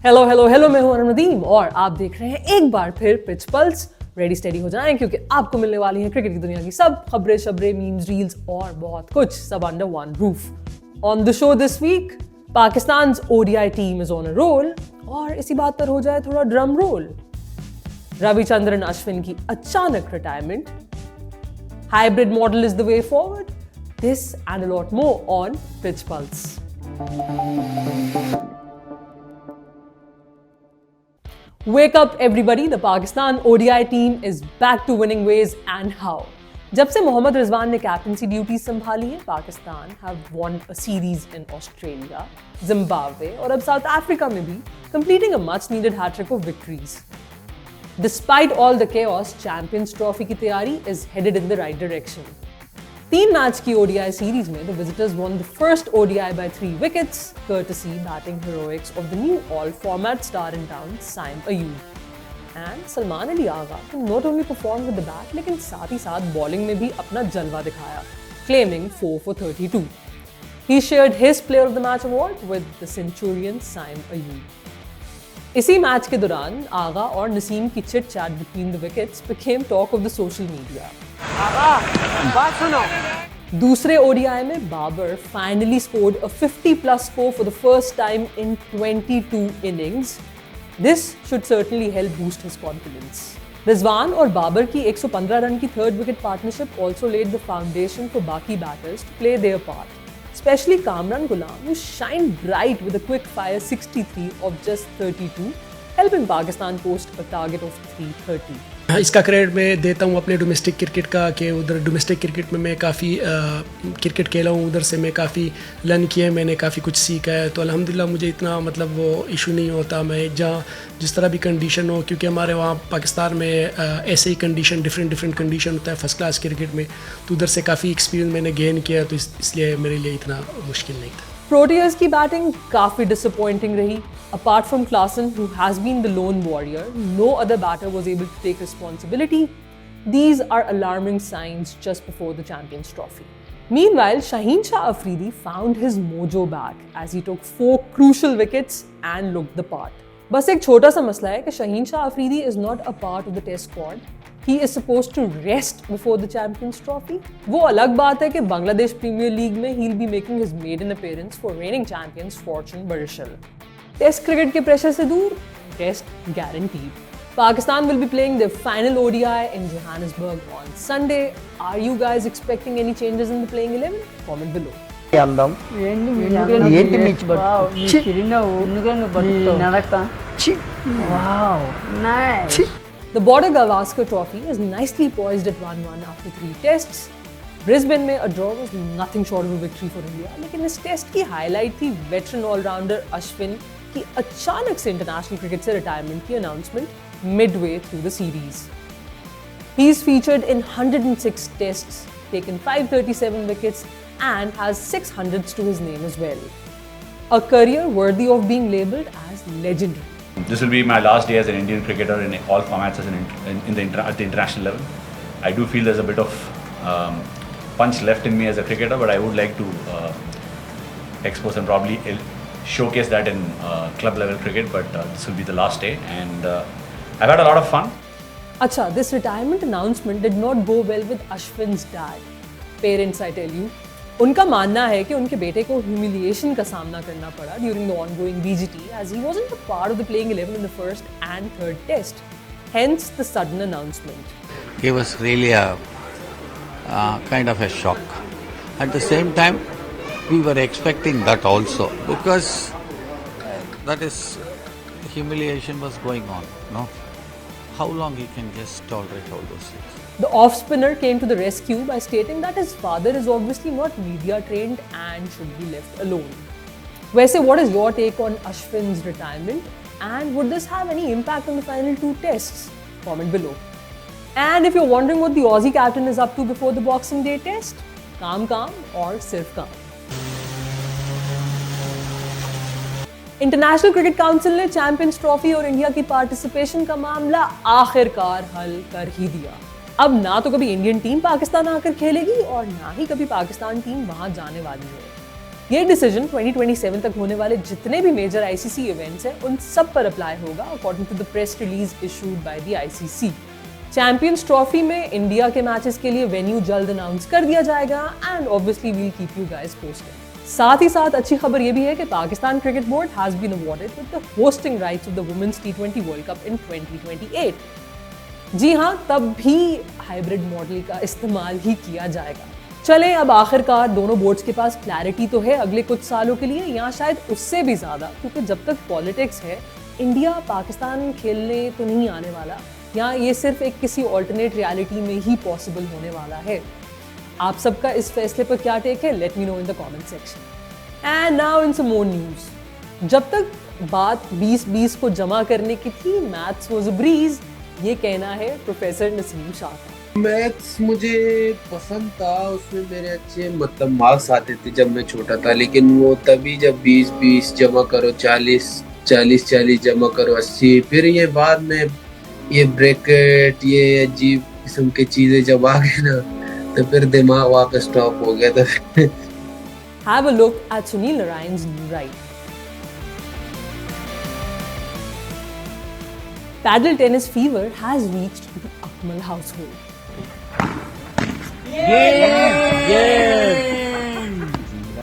Hello hello hello, मैं हूं अरुण नदीम और आप देख रहे हैं एक बार फिर पिच पल्स। रेडी स्टेडी हो जाएं क्योंकि आपको मिलने वाली है क्रिकेट की दुनिया की सब खबरें, शबरें, मीम्स, रील्स और बहुत कुछ, सब under one roof. On the show this week, Pakistan ODI team is on a roll और इसी बात पर हो जाए थोड़ा ड्रम रोल। रविचंद्रन अश्विन की अचानक retirement, hybrid model is the way forward, this and a lot more on pitch pulse. Wake up everybody, the Pakistan ODI team is back to winning ways and how. जब से मोहम्मद रिजवान ने captaincy duty संभाली है, Pakistan have won a series in Australia, Zimbabwe और अब south Africa में भी, completing a much needed hat-trick of victories. Despite all the chaos, Champions Trophy की तैयारी is headed in the right direction. 3 match की ODI series में the visitors won the first ODI by 3 wickets, courtesy batting heroics of the new all-format star in town, Saim Ayub. And Salman Ali Agha not only performed with the bat, लेकिन साथ ही साथ bowling में भी अपना जलवा दिखाया, claiming 4 for 32. He shared his Player of the Match award with the Centurion Saim Ayub. इसी मैच के दौरान आगा और नसीम की chit chat between the wickets became talk of the social media. बात सुनो। दूसरे ओडीआई में Babar finally scored a 50+ score for the first time in 22 innings. This should certainly help boost his confidence. Rizwan और बाबर की 115 रन की third wicket partnership also laid the foundation for बाकी batters to play their part. Especially Kamran Ghulam, who shined bright with a quick-fire 63 of just 32, helping Pakistan post a target of 330. इसका credit मैं देता हूँ अपने domestic cricket का कि उधर domestic cricket में मैं काफ़ी क्रिकेट खेला हूँ, उधर से मैं काफ़ी लर्न किया है, मैंने काफ़ी कुछ सीखा है। तो अल्हम्दुलिल्लाह मुझे इतना मतलब वो इशू नहीं होता, मैं जहाँ जिस तरह भी कंडीशन हो, क्योंकि हमारे वहाँ पाकिस्तान में ऐसे ही कंडीशन डिफरेंट कंडीशन होता है फर्स्ट क्लास क्रिकेट में, तो उधर से काफ़ी एक्सपीरियंस मैंने गेन किया, तो इसलिए मेरे लिए इतना मुश्किल नहीं था। प्रोटियर्स की बैटिंग काफी डिसअपॉइंटिंग रही. Apart from Klaasen, who has been the lone warrior, no other batter was able to take responsibility. These are alarming signs just before the Champions Trophy. Meanwhile, Shaheen Shah Afridi found his mojo back as he took 4 crucial wickets and looked the part. बस एक छोटा सा मसला है कि Shaheen Shah Afridi is not a part of the test squad. He is supposed to rest before the Champions Trophy. वो अलग बात है कि बांग्लादेश प्रीमियर लीग में he'll be making his maiden appearance for reigning champions Fortune Barishal. Test cricket के pressure से दूर, test guaranteed. Pakistan will be playing their final ODI in Johannesburg on Sunday. Are you guys expecting any changes in the playing 11? Comment below. ఏంటి Mitch The Border Gavaskar Trophy is nicely poised at 1-1 after 3 tests. Brisbane में a draw was nothing short of a victory for India. लेकिन इस test की highlight थी veteran allrounder Ashwin की अचानक से international cricket से रिटायरमेंट की announcement midway through the series. He's featured in 106 tests, taken 537 wickets and has 600s to his name as well. A career worthy of being labelled as legendary. This will be my last day as an Indian cricketer in all formats at the international level. I do feel there's a bit of punch left in me as a cricketer, but I would like to expose and probably showcase that in club level cricket. But this will be the last day, and I've had a lot of fun. Acha, this retirement announcement did not go well with Ashwin's dad. Parents, I tell you. उनका मानना है कि उनके बेटे को humiliation का सामना करना पड़ा during the ongoing BGT as he wasn't a part of the playing 11 in the first and third test. Hence the sudden announcement. It was really a kind of a shock. At the same time, we were expecting that also because that is humiliation was going on. No, how long he can just tolerate all those things? The off-spinner came to the rescue by stating that his father is obviously not media trained and should be left alone. वैसे, what is your take on Ashwin's retirement? And would this have any impact on the final 2 tests? Comment below. And if you're wondering what the Aussie captain is up to before the Boxing Day test, calm or sirf calm. International cricket council ने champions trophy और India की participation का मामला आखिरकार हल कर ही दिया. अब ना तो कभी इंडियन टीम पाकिस्तान आकर खेलेगी और ना ही कभी पाकिस्तान टीम वहां जाने वाली है. ये डिसीजन 2027 तक होने वाले जितने भी मेजर आईसीसी इवेंट्स हैं उन सब पर अप्लाई होगा according to the press release issued by the ICC. Champions trophy में इंडिया के मैचेस के लिए वेन्यू जल्द अनाउंस कर दिया जाएगा and obviously we'll keep you guys posted. साथ ही साथ अच्छी खबर ये भी है कि Pakistan cricket board has been awarded with the hosting rights of the women's T20 world cup in 2028। जी हाँ, तब भी हाइब्रिड मॉडल का इस्तेमाल ही किया जाएगा। चले अब आखिरकार दोनों बोर्ड्स के पास क्लैरिटी तो है अगले कुछ सालों के लिए, या शायद उससे भी ज़्यादा, क्योंकि जब तक पॉलिटिक्स है इंडिया पाकिस्तान खेलने तो नहीं आने वाला, या ये सिर्फ एक किसी ऑल्टरनेट रियलिटी में ही पॉसिबल होने वाला है। आप सबका इस फैसले पर क्या टेक है? Let me know in the comment section. And now in some more news. जब तक बात 2020 को जमा करने की थी, मैथ्स वाज अ ब्रीज, ये कहना है प्रोफेसर नसीम शाह का। मैथ्स मुझे पसंद था, उसमें मेरे अच्छे मतलब मार्क्स आते थे जब मैं छोटा था, लेकिन वो तभी जब 20-20 जमा करो, 40-40 जमा करो 80, फिर ये बाद में ये ब्रैकेट, ये अजीब किस्म की चीजें जब आ गए ना, तो फिर दिमाग वापस स्टॉप हो गया था। Have a look at Sunil Narayan's new ride. Paddle tennis fever has reached the Akmal household.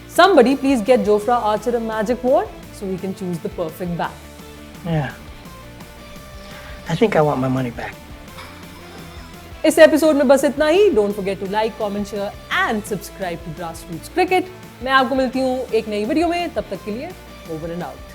Somebody please get Jofra Archer a magic wand so we can choose the perfect bat. Yeah. I think I want my money back. इस episode में बस इतना ही। Don't forget to like, comment, share and subscribe to grassroots cricket. मैं आपको मिलती हूँ एक नई वीडियो में, तब तक के लिए ओवर एंड आउट।